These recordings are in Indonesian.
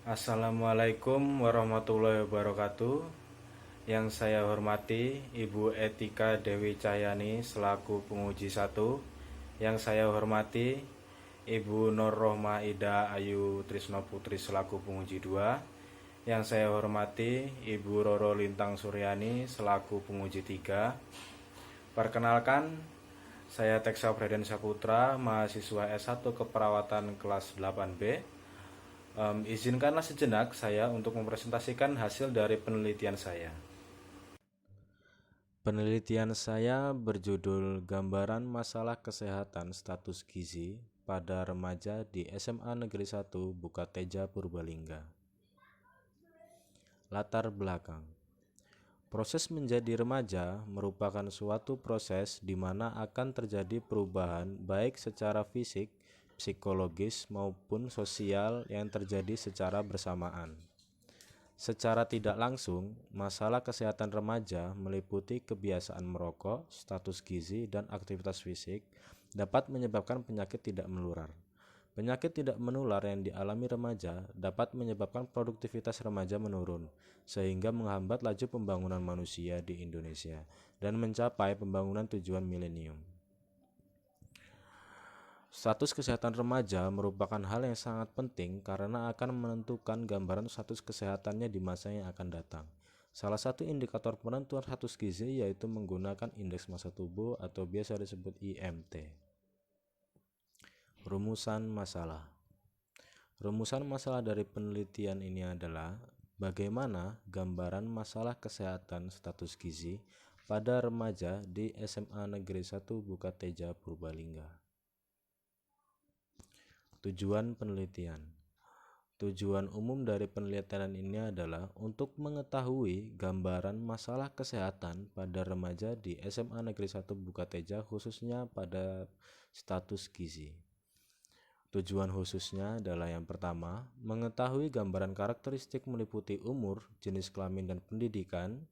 Assalamualaikum warahmatullahi wabarakatuh. Yang saya hormati Ibu Etika Dewi Cahyani selaku penguji 1. Yang saya hormati Ibu Nur Rohma Ida Ayu Trisno Putri selaku penguji 2. Yang saya hormati Ibu Roro Lintang Suryani selaku penguji 3. Perkenalkan, saya Teksa Freden Saputra, mahasiswa S1 Keperawatan kelas 8B. Izinkanlah sejenak saya untuk mempresentasikan hasil dari penelitian saya. Penelitian saya berjudul Gambaran Masalah Kesehatan Status Gizi pada Remaja di SMA Negeri 1 Bukateja Purbalingga. Latar belakang. Proses menjadi remaja merupakan suatu proses di mana akan terjadi perubahan baik secara fisik, psikologis maupun sosial yang terjadi secara bersamaan. Secara tidak langsung, masalah kesehatan remaja meliputi kebiasaan merokok, status gizi, dan aktivitas fisik dapat menyebabkan penyakit tidak menular. Penyakit tidak menular yang dialami remaja dapat menyebabkan produktivitas remaja menurun, sehingga menghambat laju pembangunan manusia di Indonesia dan mencapai pembangunan tujuan milenium. Status kesehatan remaja merupakan hal yang sangat penting karena akan menentukan gambaran status kesehatannya di masa yang akan datang. Salah satu indikator penentuan status gizi yaitu menggunakan indeks massa tubuh atau biasa disebut IMT. Rumusan masalah. Rumusan masalah dari penelitian ini adalah bagaimana gambaran masalah kesehatan status gizi pada remaja di SMA Negeri 1 Bukateja Purbalingga. Tujuan penelitian. Tujuan umum dari penelitian ini adalah untuk mengetahui gambaran masalah kesehatan pada remaja di SMA Negeri 1 Bukateja khususnya pada status gizi. Tujuan khususnya adalah yang pertama, mengetahui gambaran karakteristik meliputi umur, jenis kelamin dan pendidikan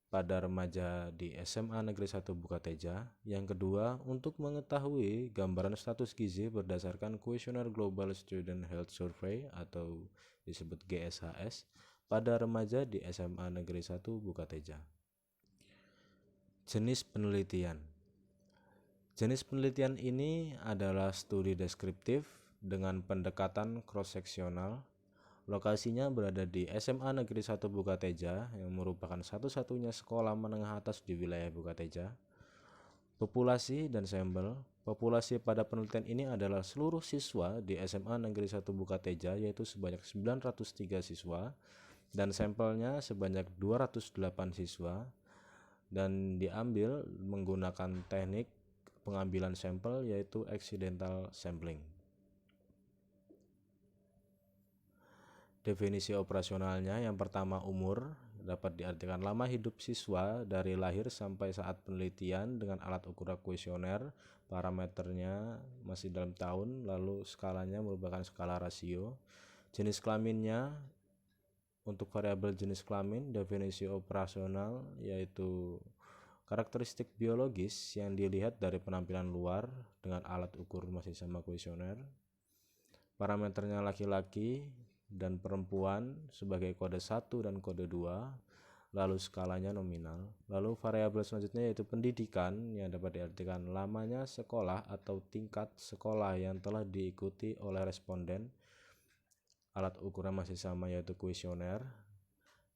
pada remaja di SMA Negeri 1 Bukateja. Yang kedua, untuk mengetahui gambaran status gizi berdasarkan Kuesioner Global Student Health Survey atau disebut GSHS pada remaja di SMA Negeri 1 Bukateja. Jenis penelitian. Jenis penelitian ini adalah studi deskriptif dengan pendekatan cross-seksional. Lokasinya berada di SMA Negeri 1 Bukateja yang merupakan satu-satunya sekolah menengah atas di wilayah Bukateja. Populasi dan sampel. Populasi pada penelitian ini adalah seluruh siswa di SMA Negeri 1 Bukateja yaitu sebanyak 903 siswa dan sampelnya sebanyak 208 siswa dan diambil menggunakan teknik pengambilan sampel yaitu accidental sampling. Definisi operasionalnya yang pertama umur, dapat diartikan lama hidup siswa dari lahir sampai saat penelitian dengan alat ukur kuesioner, parameternya masih dalam tahun, lalu skalanya merupakan skala rasio. Jenis kelaminnya, untuk variabel jenis kelamin, definisi operasional yaitu karakteristik biologis yang dilihat dari penampilan luar dengan alat ukur masih sama kuesioner. Parameternya laki-laki dan perempuan sebagai kode 1 dan kode 2, lalu skalanya nominal. Lalu variabel selanjutnya yaitu pendidikan yang dapat diartikan lamanya sekolah atau tingkat sekolah yang telah diikuti oleh responden. Alat ukuran masih sama yaitu kuesioner.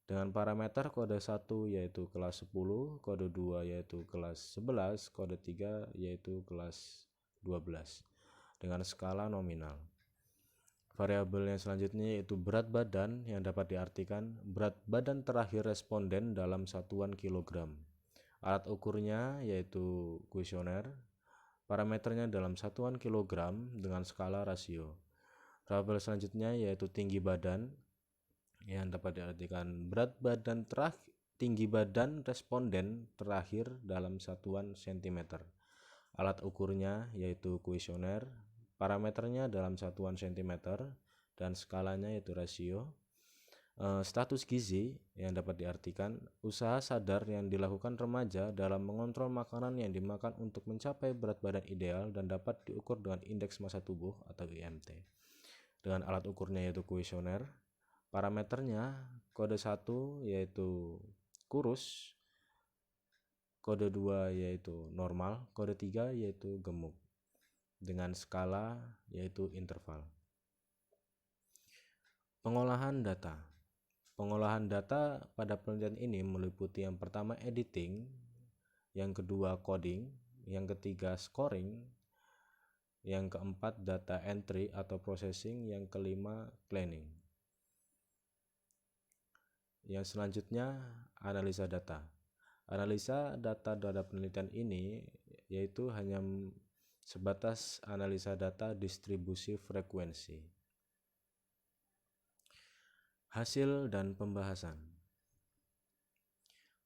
Dengan parameter kode 1 yaitu kelas 10, kode 2 yaitu kelas 11, kode 3 yaitu kelas 12 dengan skala nominal. Variabel yang selanjutnya yaitu berat badan yang dapat diartikan berat badan terakhir responden dalam satuan kilogram. Alat ukurnya yaitu kuesioner, parameternya dalam satuan kilogram dengan skala rasio. Variabel selanjutnya yaitu tinggi badan yang dapat diartikan berat badan tinggi badan responden terakhir dalam satuan cm. Alat ukurnya yaitu kuesioner, parameternya dalam satuan cm dan skalanya yaitu rasio. Status gizi yang dapat diartikan usaha sadar yang dilakukan remaja dalam mengontrol makanan yang dimakan untuk mencapai berat badan ideal dan dapat diukur dengan indeks massa tubuh atau IMT. dengan alat ukurnya yaitu kuesioner. Parameternya kode 1 yaitu kurus, kode 2 yaitu normal, kode 3 yaitu gemuk, dengan skala yaitu interval. Pengolahan data. Pengolahan data pada penelitian ini meliputi yang pertama editing, yang kedua coding, yang ketiga scoring, yang keempat data entry atau processing, yang kelima cleaning. Yang selanjutnya analisa data. Analisa data terhadap penelitian ini yaitu hanya sebatas analisa data distribusi frekuensi. Hasil dan pembahasan.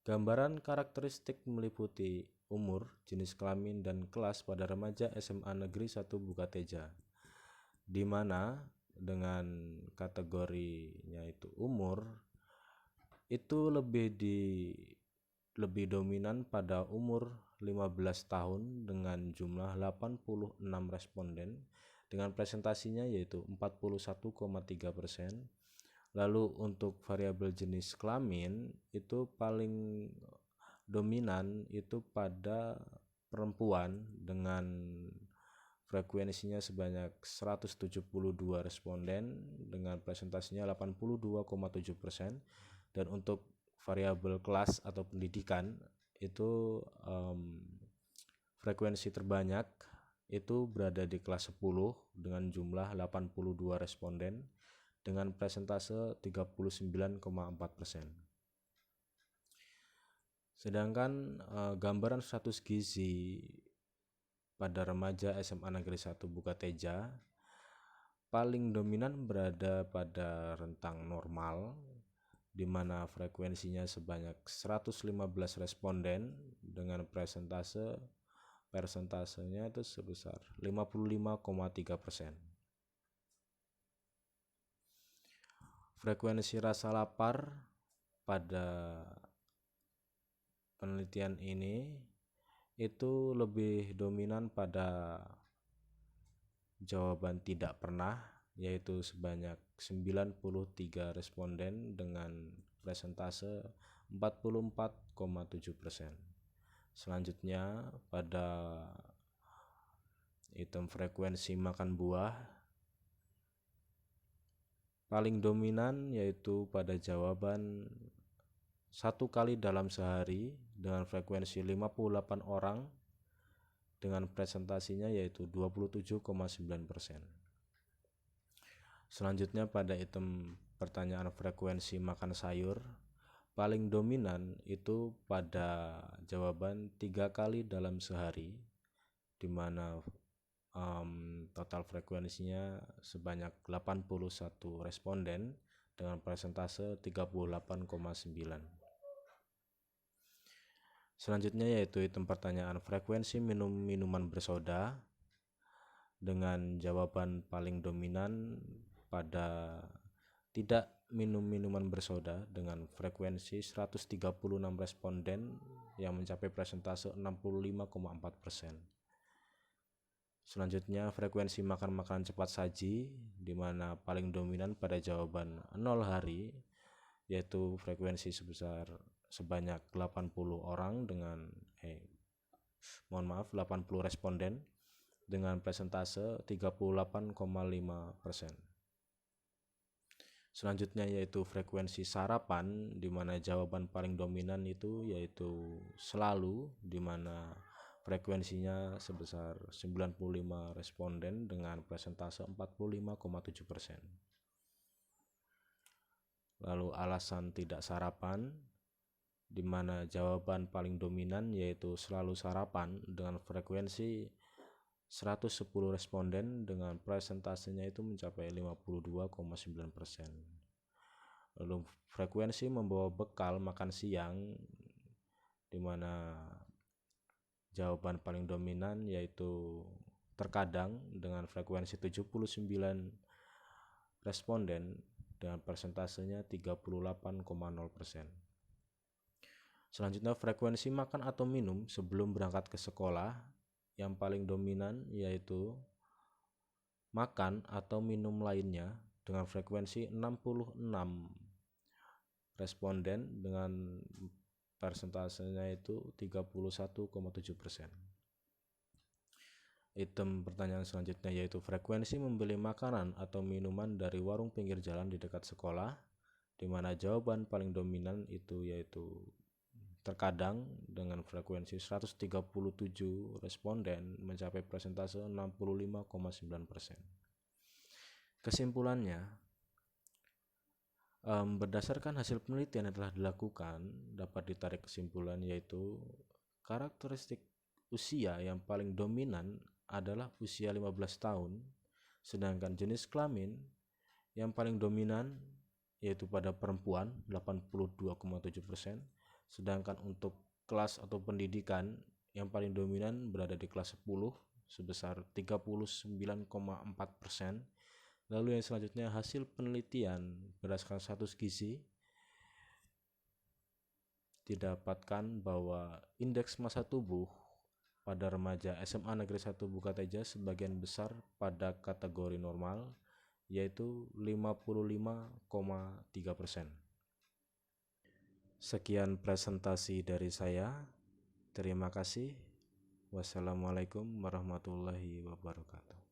Gambaran karakteristik meliputi umur, jenis kelamin, dan kelas pada remaja SMA Negeri 1 Bukateja, di mana dengan kategorinya itu umur itu lebih dominan pada umur 15 tahun dengan jumlah 86 responden dengan presentasinya yaitu 41,3%. Lalu untuk variabel jenis kelamin itu paling dominan itu pada perempuan dengan frekuensinya sebanyak 172 responden dengan presentasinya 82,7%. Dan untuk variabel kelas atau pendidikan itu frekuensi terbanyak itu berada di kelas 10 dengan jumlah 82 responden dengan presentase 39,4%. Sedangkan gambaran status gizi pada remaja SMA Negeri 1 Bukateja paling dominan berada pada rentang normal, di mana frekuensinya sebanyak 115 responden dengan persentasenya itu sebesar 55,3%. Frekuensi rasa lapar pada penelitian ini itu lebih dominan pada jawaban tidak pernah, yaitu sebanyak 93 responden dengan presentase 44,7%. Selanjutnya pada item frekuensi makan buah paling dominan yaitu pada jawaban 1 kali dalam sehari dengan frekuensi 58 orang dengan presentasinya yaitu 27,9%. Selanjutnya pada item pertanyaan frekuensi makan sayur paling dominan itu pada jawaban 3 kali dalam sehari, di mana total frekuensinya sebanyak 81 responden dengan persentase 38,9. Selanjutnya yaitu item pertanyaan frekuensi minum minuman bersoda dengan jawaban paling dominan pada tidak minum minuman bersoda dengan frekuensi 136 responden yang mencapai persentase 65,4%. Selanjutnya frekuensi makan makanan cepat saji, di mana paling dominan pada jawaban 0 hari, yaitu frekuensi sebanyak 80 orang dengan 80 responden dengan persentase 38,5%. Selanjutnya yaitu frekuensi sarapan, di mana jawaban paling dominan itu yaitu selalu, di mana frekuensinya sebesar 95 responden dengan persentase 45,7%. Lalu alasan tidak sarapan, di mana jawaban paling dominan yaitu selalu sarapan dengan frekuensi 110 responden dengan presentasenya itu mencapai 52,9%. Lalu frekuensi membawa bekal makan siang, di mana jawaban paling dominan yaitu terkadang dengan frekuensi 79 responden dengan persentasenya 38,0%. Selanjutnya frekuensi makan atau minum sebelum berangkat ke sekolah yang paling dominan yaitu makan atau minum lainnya dengan frekuensi 66 responden dengan persentasenya itu 31,7%. Item pertanyaan selanjutnya yaitu frekuensi membeli makanan atau minuman dari warung pinggir jalan di dekat sekolah, di mana jawaban paling dominan itu yaitu terkadang dengan frekuensi 137 responden mencapai persentase 65,9%. Kesimpulannya, berdasarkan hasil penelitian yang telah dilakukan, dapat ditarik kesimpulan yaitu karakteristik usia yang paling dominan adalah usia 15 tahun, sedangkan jenis kelamin yang paling dominan yaitu pada perempuan 82,7%, sedangkan untuk kelas atau pendidikan yang paling dominan berada di kelas 10 sebesar 39,4%. Lalu yang selanjutnya hasil penelitian berdasarkan status gizi didapatkan bahwa indeks massa tubuh pada remaja SMA Negeri 1 Bukateja sebagian besar pada kategori normal yaitu 55,3%. Sekian presentasi dari saya. Terima kasih. Wassalamualaikum warahmatullahi wabarakatuh.